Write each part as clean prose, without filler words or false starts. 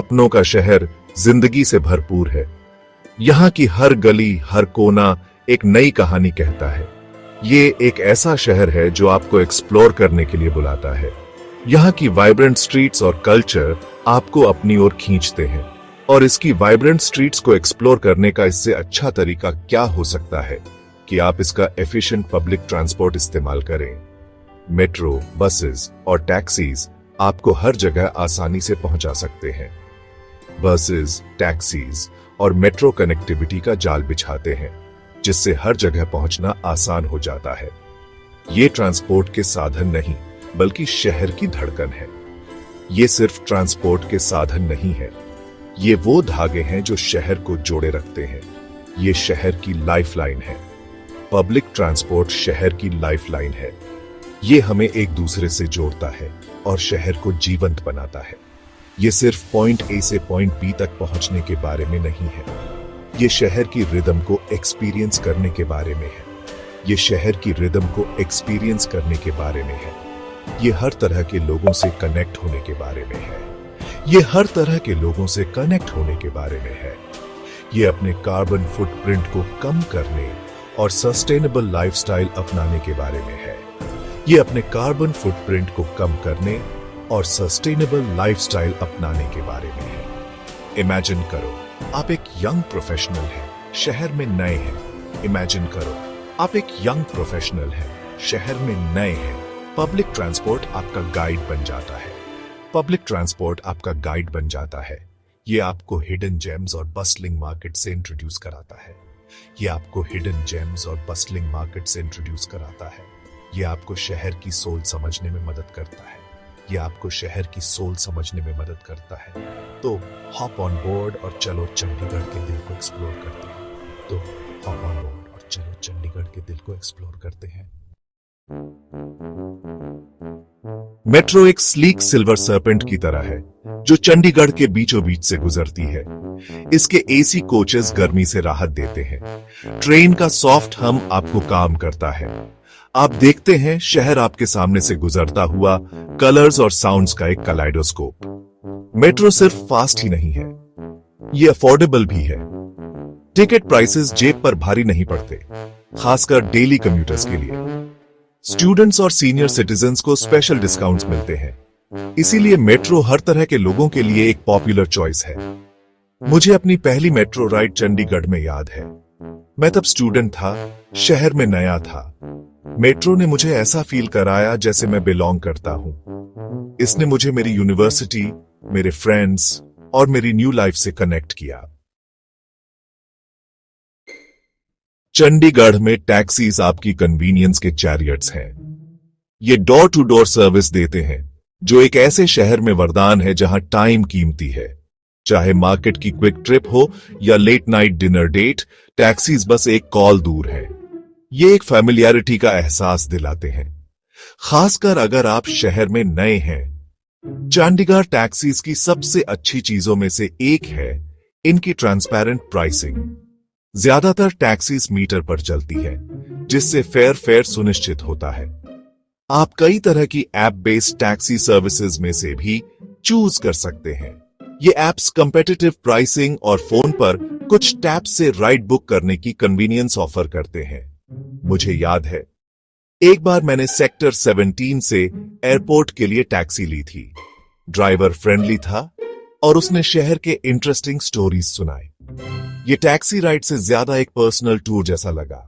सपनों का शहर जिंदगी से भरपूर है। यहाँ की हर गली, हर कोना एक नई कहानी कहता है। ये एक ऐसा शहर है जो आपको एक्सप्लोर करने के लिए बुलाता है। यहाँ की वाइब्रेंट स्ट्रीट्स और कल्चर आपको अपनी ओर खींचते हैं। और इसकी वाइब्रेंट स्ट्रीट्स को एक्सप्लोर करने का इससे अच्छा तरीका क्या हो सकता है कि आप इसका एफिशिएंट पब्लिक ट्रांसपोर्ट इस्तेमाल करें। मेट्रो, बसेस और टैक्सीज आपको हर जगह आसानी से पहुंचा सकते हैं। बसेस, टैक्सीज और मेट्रो कनेक्टिविटी का जाल बिछाते हैं, जिससे हर जगह पहुंचना आसान हो जाता है। ये ट्रांसपोर्ट के साधन नहीं, बल्कि शहर की धड़कन है। ये सिर्फ ट्रांसपोर्ट के साधन नहीं है, ये वो धागे हैं जो शहर को जोड़े रखते हैं। ये शहर की लाइफलाइन है। पब्लिक ट्रांसपोर्ट शहर की लाइफलाइन है। ये हमें एक दूसरे से जोड़ता है और शहर को जीवंत बनाता है। ये सिर्फ पॉइंट ए से पॉइंट बी तक पहुंचने के बारे में नहीं है। ये शहर की रिदम को एक्सपीरियंस करने के बारे में है। ये शहर की रिदम को एक्सपीरियंस करने के बारे में है। ये हर तरह के लोगों से कनेक्ट होने के बारे में है। ये हर तरह के लोगों से कनेक्ट होने के बारे में है। ये अपने कार्बन फुटप्रिंट को कम करने और सस्टेनेबल लाइफस्टाइल अपनाने के बारे में है। ये अपने कार्बन फुटप्रिंट को कम करने और सस्टेनेबल लाइफस्टाइल अपनाने के बारे में है। इमेजिन करो, आप एक यंग प्रोफेशनल हैं, शहर में नए हैं। इमेजिन करो, आप एक यंग प्रोफेशनल हैं, शहर में नए हैं। पब्लिक ट्रांसपोर्ट आपका गाइड बन जाता है। पब्लिक ट्रांसपोर्ट आपका गाइड बन जाता है। ये आपको हिडन जेम्स और बस्टलिंग मार्केट से इंट्रोड्यूस कराता है। ये आपको हिडन जेम्स और बस्टलिंग मार्केट से इंट्रोड्यूस कराता है। ये आपको शहर की सोल समझने में मदद करता है। ये आपको शहर की सोल समझने में मदद करता है। तो हॉप ऑन बोर्ड और चलो चंडीगढ़ के दिल को एक्सप्लोर करते हैं। तो हॉप ऑन बोर्ड और चलो चंडीगढ़ के दिल को एक्सप्लोर करते हैं। मेट्रो एक स्लीक सिल्वर सर्पेंट की तरह है जो चंडीगढ़ के बीचों बीच से गुजरती है। इसके एसी कोचेस गर्मी से राहत देते हैं। ट्रेन का सॉफ्ट हम आपको काम करता है। आप देखते हैं शहर आपके सामने से गुजरता हुआ, कलर्स और साउंड्स का एक कलाइडोस्कोप। मेट्रो सिर्फ फास्ट ही नहीं है, ये अफोर्डेबल भी है। टिकट प्राइसेस जेब पर भारी नहीं पड़ते, खासकर डेली कम्यूटर्स के लिए। स्टूडेंट्स और सीनियर सिटीजन्स को स्पेशल डिस्काउंट्स मिलते हैं। इसीलिए मेट्रो हर तरह के लोगों के लिए एक पॉपुलर चॉइस है। मुझे अपनी पहली मेट्रो राइड चंडीगढ़ में याद है। मैं तब स्टूडेंट था, शहर में नया था। मेट्रो ने मुझे ऐसा फील कराया जैसे मैं बिलोंग करता हूं। इसने मुझे मेरी यूनिवर्सिटी, मेरे फ्रेंड्स और मेरी न्यू लाइफ से कनेक्ट किया। चंडीगढ़ में टैक्सीज आपकी कन्वीनियंस के चैरियट्स हैं। ये डोर टू डोर सर्विस देते हैं, जो एक ऐसे शहर में वरदान है जहां टाइम कीमती है। चाहे मार्केट की क्विक ट्रिप हो या late night dinner date, taxis बस एक कॉल दूर है। ये एक फैमिलियरिटी का एहसास दिलाते हैं, खासकर अगर आप शहर में नए हैं। चंडीगढ़ टैक्सीज की सबसे अच्छी चीजों में से एक है इनकी ट्रांसपेरेंट प्राइसिंग। ज्यादातर टैक्सीज मीटर पर चलती है, जिससे फेयर सुनिश्चित होता है। आप कई तरह की ऐप बेस्ड टैक्सी सर्विसेज में से भी चूज कर सकते हैं। ये ऐप्स कंपेटिटिव प्राइसिंग और फोन पर कुछ टैप से राइड बुक करने की कन्वीनियंस ऑफर करते हैं। मुझे याद है, एक बार मैंने सेक्टर 17 से एयरपोर्ट के लिए टैक्सी ली थी। ड्राइवर फ्रेंडली था और उसने शहर के इंटरेस्टिंग स्टोरीज सुनाए। ये टैक्सी राइड से ज्यादा एक पर्सनल टूर जैसा लगा।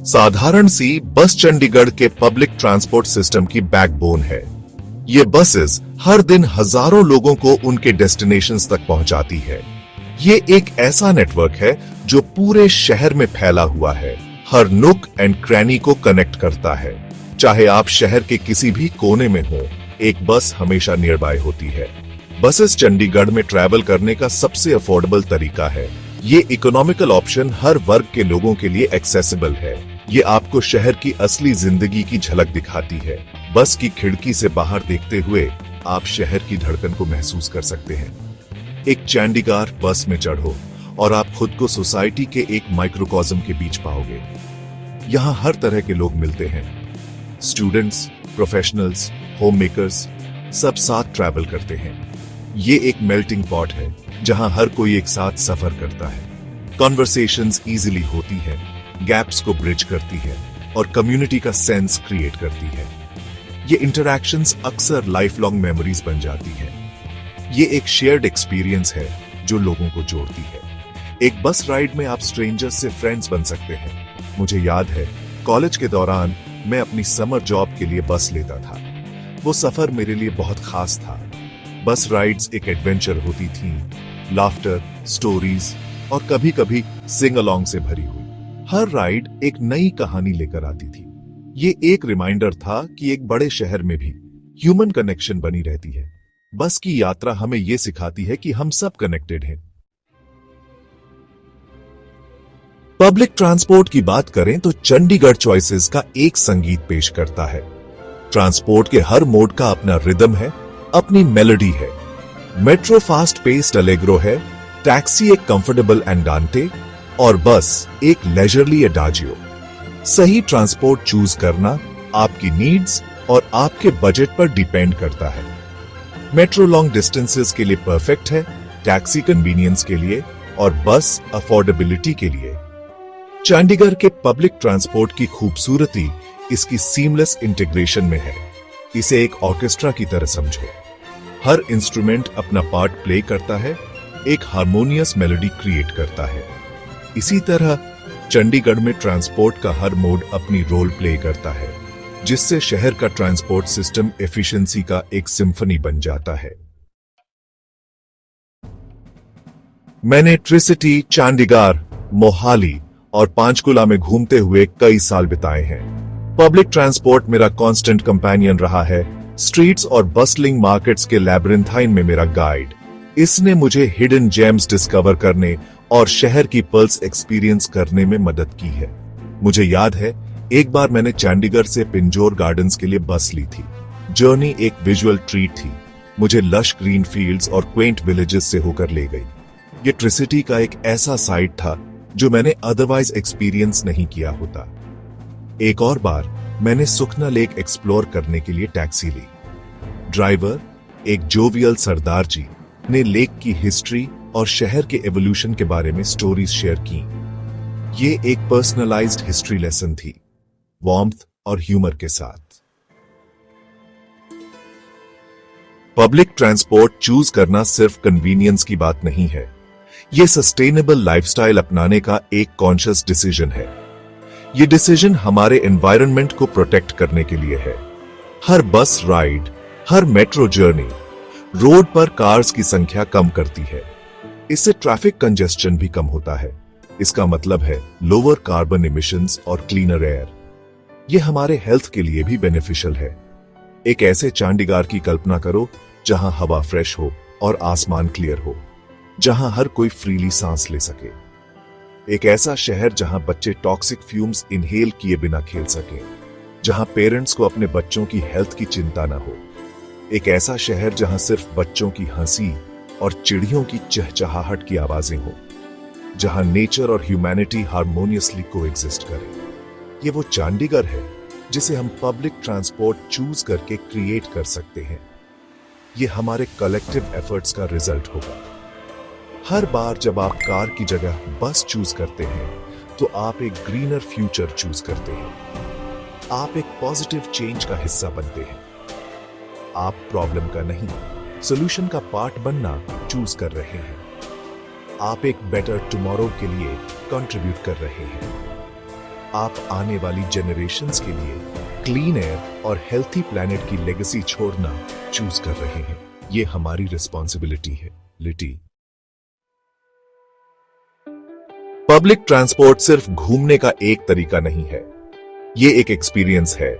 साधारण सी बस चंडीगढ़ के पब्लिक ट्रांसपोर्ट सिस्टम की बैकबोन है। ये बसेस हर दिन हजारों लोगों को उनके डेस्टिनेशंस तक पहुंचाती है। ये एक ऐसा नेटवर्क है जो पूरे शहर में फैला हुआ है, हर नुक एंड क्रैनी को कनेक्ट करता है। चाहे आप शहर के किसी भी कोने में हो, एक बस हमेशा नियर बाय होती है। बसेस चंडीगढ़ में ट्रैवल करने का सबसे अफोर्डेबल तरीका है। ये इकोनॉमिकल ऑप्शन हर वर्ग के लोगों के लिए एक्सेसिबल है। ये आपको शहर की असली जिंदगी की झलक दिखाती है। बस की खिड़की से बाहर देखते हुए आप शहर की धड़कन को महसूस कर सकते हैं। एक चंडीगढ़ बस में चढ़ो और आप खुद को सोसाइटी के एक माइक्रोकॉज्म के बीच पाओगे। यहाँ हर तरह के लोग मिलते हैं, स्टूडेंट्स, प्रोफेशनल्स, होम मेकर्स, सब साथ ट्रैवल करते हैं। ये एक मेल्टिंग पॉट है जहां हर कोई एक साथ सफर करता है। कॉन्वर्सेशंस इजीली होती है, गैप्स को ब्रिज करती है और कम्युनिटी का सेंस क्रिएट करती है। ये इंटरैक्शंस अक्सर लाइफ लॉन्ग मेमोरीज बन जाती है। ये एक शेयर्ड एक्सपीरियंस है जो लोगों को जोड़ती है। एक बस राइड में आप स्ट्रेंजर्स से फ्रेंड्स बन सकते हैं। मुझे याद है कॉलेज के दौरान मैं अपनी समर जॉब के लिए बस लेता था। वो सफर मेरे लिए बहुत खास था। बस राइड्स एक एडवेंचर होती थी, लाफ्टर, स्टोरीज और कभी-कभी सिंग अलोंग से भरी हुई। हर राइड एक नई कहानी लेकर आती थी। ये एक रिमाइंडर था कि एक बड़े शहर में भी ह्यूमन कनेक्शन बनी रहती है। बस की यात्रा हमें यह सिखाती है कि हम सब कनेक्टेड हैं। पब्लिक ट्रांसपोर्ट की बात करें तो चंडीगढ़ चॉइसेस का एक संगीत पेश करता है। ट्रांसपोर्ट के हर मोड का अपना रिदम है, अपनी मेलोडी है। मेट्रो फास्ट पेस्ड अलेग्रो है, टैक्सी एक कंफर्टेबल एंडांटे और बस एक लेजरली एडाजियो। सही ट्रांसपोर्ट चूज करना आपकी नीड्स और आपके बजट पर डिपेंड करता है। मेट्रो लॉन्ग डिस्टेंसेस के लिए परफेक्ट है, टैक्सी कन्वीनियंस के लिए और बस अफोर्डेबिलिटी के लिए। चंडीगढ़ के पब्लिक ट्रांसपोर्ट की खूबसूरती इसकी सीमलेस इंटीग्रेशन में है। इसे एक ऑर्केस्ट्रा की तरह समझो। हर इंस्ट्रूमेंट अपना पार्ट प्ले करता है, एक हार्मोनियस मेलोडी क्रिएट करता है। इसी तरह चंडीगढ़ में ट्रांसपोर्ट का हर मोड अपनी रोल प्ले करता है, जिससे शहर का ट्रांसपोर्ट सिस्टम एफिशिएंसी का एक सिम्फनी बन जाता है। मैंने ट्रिसिटी, चंडीगढ़, मोहाली और पंचकुला में घूमते हुए कई साल बिताए हैं। पब्लिक ट्रांसपोर्ट मेरा कांस्टेंट कंपेनियन रहा है, स्ट्रीट्स और बस्टलिंग मार्केट्स के लैबिरिंथाइन में मेरा गाइड। इसने मुझे हिडन जेम्स डिस्कवर करने और शहर की पल्स एक्सपीरियंस करने में मदद की है। मुझे याद है एक बार मैंने चंडीगढ़ से पिंजौर गार्डन्स के लिए बस ली थी। जर्नी एक विजुअल ट्रीट थी, मुझे लश ग्रीन फील्ड्स और क्वेंट विलेजेस से होकर ले गई। ये ट्रिसिटी का एक ऐसा साइट था जो मैंने अदरवाइज एक्सपीरियंस नहीं किया होता। एक और बार मैंने सुखना लेक एक्सप्लोर करने के लिए टैक्सी ली। ड्राइवर, एक जोवियल सरदार जी, ने लेक की हिस्ट्री और शहर के एवोल्यूशन के बारे में स्टोरीज शेयर की। ये एक पर्सनलाइज्ड हिस्ट्री लेसन थी, वार्मथ और ह्यूमर के साथ। पब्लिक ट्रांसपोर्ट चूज करना सिर्फ कन्वीनियंस की बात नहीं है, ये सस्टेनेबल लाइफस्टाइल अपनाने का एक कॉन्शियस डिसीजन है। ये डिसीजन हमारे एनवायरनमेंट को प्रोटेक्ट करने के लिए है। हर बस राइड, हर मेट्रो जर्नी रोड पर कार्स की संख्या कम करती है। इससे ट्रैफिक कंजेस्शन भी कम होता है। इसका मतलब है लोअर कार्बन इमिशंस और क्लीनर एयर। यह हमारे हेल्थ के लिए भी बेनिफिशियल है। एक ऐसे चंडीगढ़ की कल्पना करो जहां हवा फ्रेश हो और आसमान क्लियर हो, जहां हर कोई फ्रीली सांस ले सके। एक ऐसा शहर जहां बच्चे टॉक्सिक फ्यूम्स इनहेल किए बिना खेल सके, जहां पेरेंट्स को अपने बच्चों की हेल्थ की चिंता न हो। एक ऐसा शहर जहां सिर्फ बच्चों की हंसी और चिड़ियों की चहचहाहट की आवाजें हो, जहां नेचर और ह्यूमैनिटी हार्मोनियसली कोएग्जिस्ट करे। ये वो चंडीगढ़ है जिसे हम पब्लिक ट्रांसपोर्ट चूज करके क्रिएट कर सकते हैं। ये हमारे कलेक्टिव एफर्ट्स का रिजल्ट होगा। हर बार जब आप कार की जगह बस चूज करते हैं तो आप एक ग्रीनर फ्यूचर चूज करते हैं। आप एक पॉजिटिव चेंज का हिस्सा बनते हैं। आप प्रॉब्लम का नहीं, सॉल्यूशन का पार्ट बनना चूज कर रहे हैं। आप एक बेटर टुमारो के लिए कंट्रीब्यूट कर रहे हैं। आप आने वाली जनरेशंस के लिए क्लीन एयर और हेल्थी प्लैनेट की लेगेसी छोड़ना चूज कर रहे हैं। ये हमारी रिस्पॉन्सिबिलिटी है। लिटी पब्लिक ट्रांसपोर्ट सिर्फ घूमने का एक तरीका नहीं है, ये एक एक्सपीरियंस है,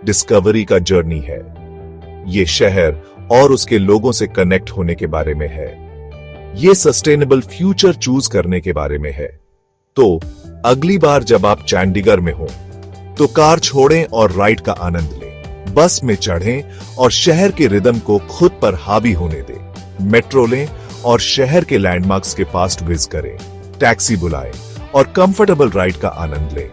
डिस्कवरी का जर्नी है। ये शहर और उसके लोगों से कनेक्ट होने के बारे में है। ये सस्टेनेबल फ्यूचर चूज करने के बारे में है। तो अगली बार जब आप चंडीगढ़ में हो तो कार छोड़ें और राइड का आनंद लें। बस में चढ़ें और शहर के रिदम को खुद पर हावी होने दें। मेट्रो लें और शहर के लैंडमार्क्स के पास विजिट करें। टैक्सी बुलाएं और कंफर्टेबल राइड का आनंद लें।